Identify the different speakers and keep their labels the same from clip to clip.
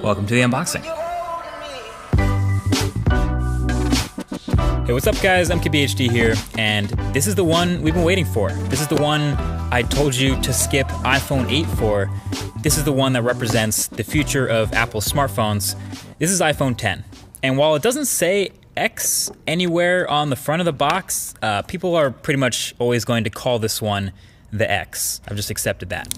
Speaker 1: Welcome to the unboxing. Hey, what's up guys? MKBHD here, and this is the one we've been waiting for. This is the one I told you to skip iPhone 8 for. This is the one that represents the future of Apple smartphones. This is iPhone 10. And while it doesn't say X anywhere on the front of the box, people are pretty much always going to call this one the X. I've just accepted that.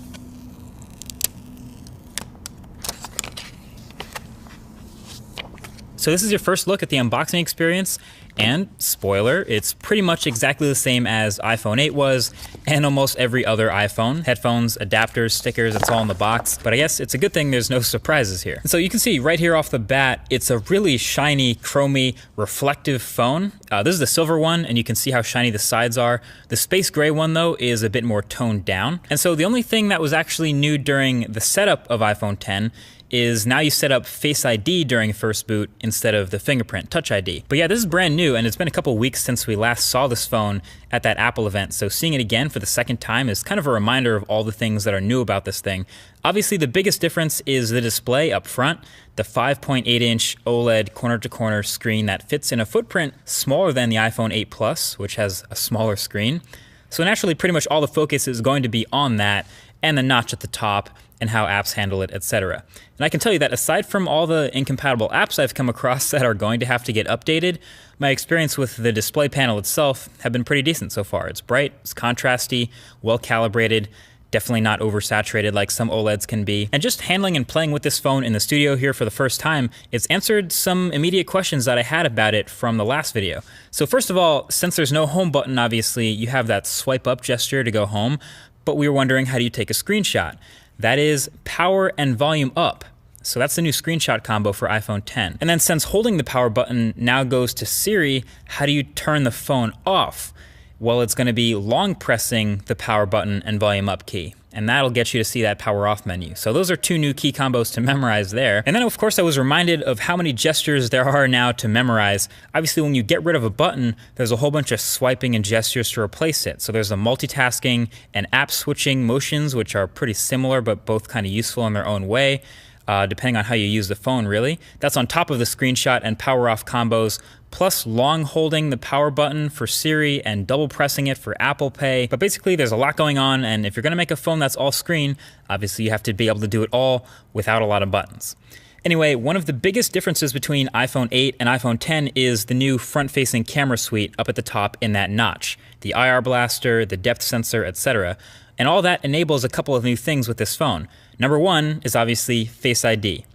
Speaker 1: So this is your first look at the unboxing experience, and spoiler, it's pretty much exactly the same as iPhone 8 was, and almost every other iPhone. Headphones, adapters, stickers, it's all in the box, but I guess it's a good thing there's no surprises here. And so you can see right here off the bat, it's a really shiny, chromy, reflective phone. This is the silver one, and you can see how shiny the sides are. The space gray one though is a bit more toned down. And so the only thing that was actually new during the setup of iPhone 10 is now you set up Face ID during first boot instead of the fingerprint Touch ID. But yeah, this is brand new, and it's been a couple weeks since we last saw this phone at that Apple event, so seeing it again for the second time is kind of a reminder of all the things that are new about this thing. Obviously, the biggest difference is the display up front, the 5.8-inch OLED corner-to-corner screen that fits in a footprint smaller than the iPhone 8 Plus, which has a smaller screen. So naturally, pretty much all the focus is going to be on that, and the notch at the top, and how apps handle it, etc. And I can tell you that aside from all the incompatible apps I've come across that are going to have to get updated, my experience with the display panel itself have been pretty decent so far. It's bright, it's contrasty, well calibrated, definitely not oversaturated like some OLEDs can be. And just handling and playing with this phone in the studio here for the first time, it's answered some immediate questions that I had about it from the last video. So first of all, since there's no home button, obviously, you have that swipe up gesture to go home, but we were wondering, how do you take a screenshot? That is power and volume up. So that's the new screenshot combo for iPhone 10. And then since holding the power button now goes to Siri, how do you turn the phone off? Well, it's going to be long pressing the power button and volume up key, and that'll get you to see that power off menu. So those are two new key combos to memorize there. And then of course I was reminded of how many gestures there are now to memorize. Obviously when you get rid of a button, there's a whole bunch of swiping and gestures to replace it. So there's the multitasking and app switching motions, which are pretty similar but both kind of useful in their own way. Depending on how you use the phone, really. That's on top of the screenshot and power off combos, plus long holding the power button for Siri and double pressing it for Apple Pay. But basically there's a lot going on, and if you're gonna make a phone that's all screen, obviously you have to be able to do it all without a lot of buttons. Anyway, one of the biggest differences between iPhone 8 and iPhone 10 is the new front-facing camera suite up at the top in that notch. The IR blaster, the depth sensor, etc. And all that enables a couple of new things with this phone. Number one is obviously Face ID.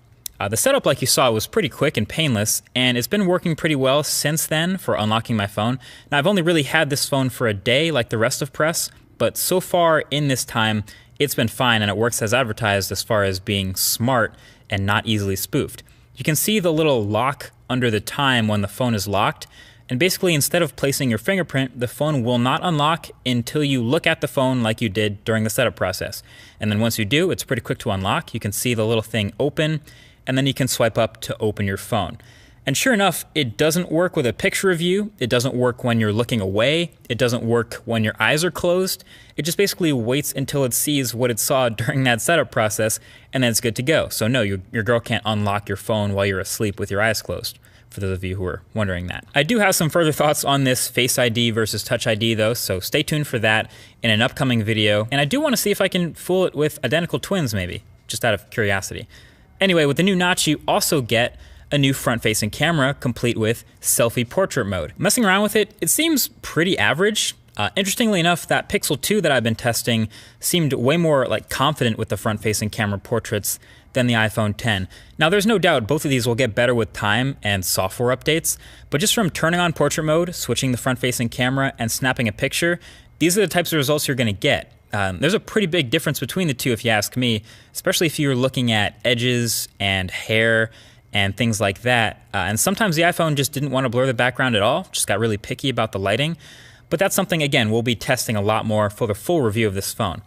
Speaker 1: The setup, like you saw, was pretty quick and painless, and it's been working pretty well since then for unlocking my phone. Now, I've only really had this phone for a day like the rest of press, but so far in this time, it's been fine, and it works as advertised as far as being smart and not easily spoofed. You can see the little lock under the time when the phone is locked, and basically instead of placing your fingerprint, the phone will not unlock until you look at the phone like you did during the setup process. And then once you do, it's pretty quick to unlock. You can see the little thing open, and then you can swipe up to open your phone. And sure enough, it doesn't work with a picture of you. It doesn't work when you're looking away. It doesn't work when your eyes are closed. It just basically waits until it sees what it saw during that setup process, and then it's good to go. So no, your girl can't unlock your phone while you're asleep with your eyes closed, for those of you who are wondering that. I do have some further thoughts on this Face ID versus Touch ID though, so stay tuned for that in an upcoming video. And I do want to see if I can fool it with identical twins maybe, just out of curiosity. Anyway, with the new notch, you also get a new front-facing camera complete with selfie portrait mode. Messing around with it, it seems pretty average. Interestingly enough, that Pixel 2 that I've been testing seemed way more like confident with the front-facing camera portraits than the iPhone 10. Now there's no doubt both of these will get better with time and software updates, but just from turning on portrait mode, switching the front-facing camera, and snapping a picture, these are the types of results you're gonna get. There's a pretty big difference between the two if you ask me, especially if you're looking at edges and hair and things like that. And sometimes the iPhone just didn't want to blur the background at all, just got really picky about the lighting. But that's something, again, we'll be testing a lot more for the full review of this phone.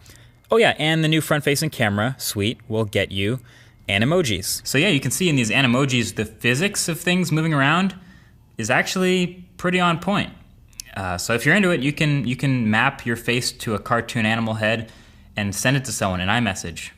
Speaker 1: Oh yeah, and the new front-facing camera suite will get you Animojis. So yeah, you can see in these Animojis, the physics of things moving around is actually pretty on point. So if you're into it, you can map your face to a cartoon animal head and send it to someone in iMessage.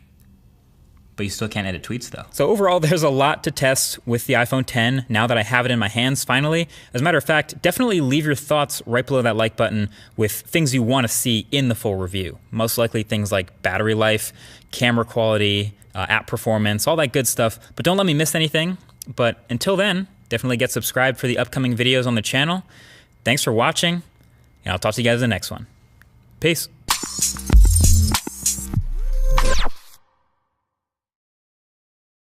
Speaker 1: But you still can't edit tweets though. So overall, there's a lot to test with the iPhone 10 now that I have it in my hands finally. As a matter of fact, definitely leave your thoughts right below that like button with things you want to see in the full review. Most likely things like battery life, camera quality, app performance, all that good stuff. But don't let me miss anything. But until then, definitely get subscribed for the upcoming videos on the channel. Thanks for watching, and I'll talk to you guys in the next one. Peace.